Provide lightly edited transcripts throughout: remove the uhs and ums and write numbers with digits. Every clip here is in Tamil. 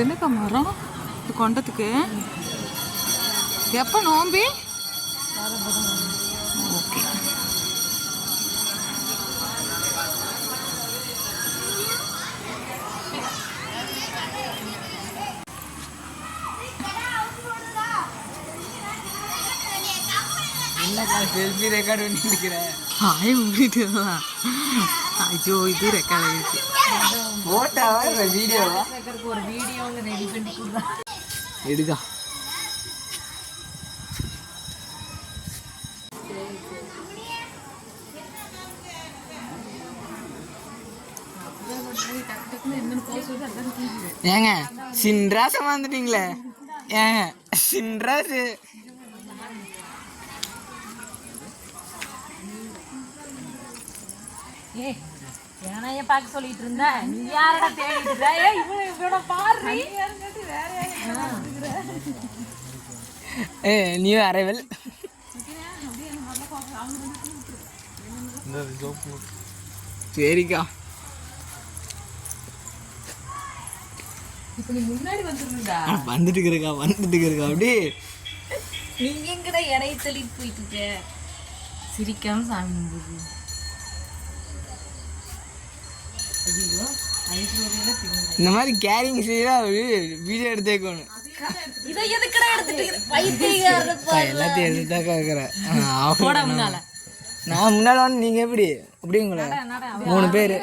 என்னக்கா மரம் இது கொண்டதுக்கு எப்போ நோம்பி? ஓகே. செல்ஃபி ரெக்கார்ட் பண்ணிருக்கிறேன். ஐயோ இது ரெக்கார்ட் ஆயிடுச்சு. போட்டாவா வீடியோவா? ஒரு வீடியோவில் ரெடி பண்ணி கொடுத்தா எடுக்கா. ஏங்க சின்ராசம் வந்துட்டீங்களே. ஏங்க சின்ராசு ஏனைய பார்க்க சொல்லிட்டு இருந்த நீ யாரடா தேடிட்டு இருக்க? இவனோட பாரு. New arrival. சரிக்கா. இப்ப நீ முன்னாடி வந்துருந்தா வந்துட்டு இருக்கா அப்படி. நீங்க எங்கடா இடையை தள்ளிட்டு போயிட்டு இருக்க? சிரிக்காம சாமி கும்பிடுது. இந்த மாதிரி கேரிங் செய்யறா வீடியோ எடுத்துக்கணும். இதை எதுக்கடா எடுத்துட்டு பைத்தியக்காரப்பா எல்லாத்தையும் எடுத்துதான் இருக்கிறேன். போடா முன்னால. நான் முன்னால வந்து நீங்க எப்படி அப்படிங்களா 3 பேரு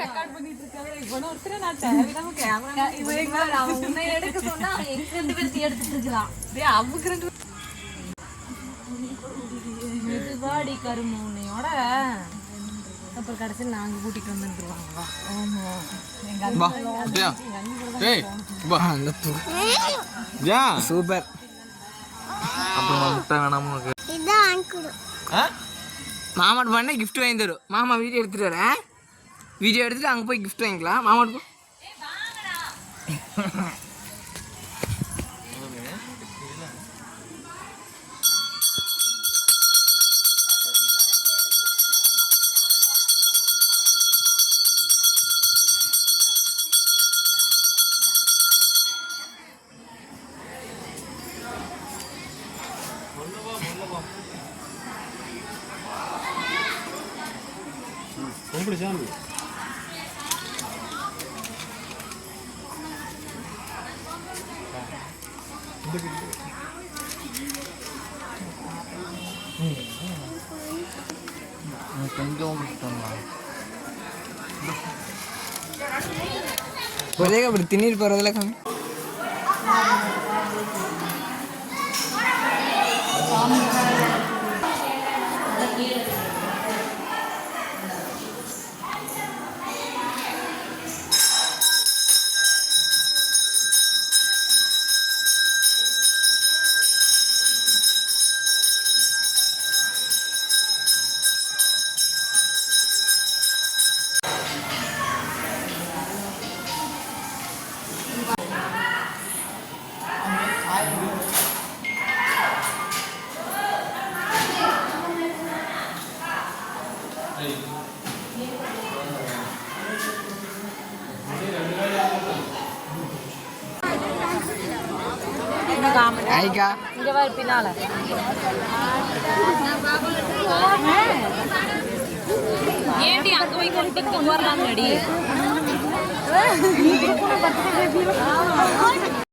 வாடி கரும்பு உன்னையோட அப்புறம் கடைசியில் நாங்க கூட்டிட்டு வந்துருவாங்க. சூப்பர். மாமாட்டு பண்ண கிஃப்ட் வாங்கி தரும். மாமா வீடியோ எடுத்துட்டு வரேன். வீடியோ எடுத்துட்டு அங்கே போய் கிஃப்ட் வாங்கிக்கலாம். மாமாட்டு சாமி கொஞ்சம் அப்படி திண்ணிட்டு போறதுல கம்மி. ஐக்கா இங்க வர பின்னால ஏண்டி அங்க போய் கொண்டு வரலாம்டி.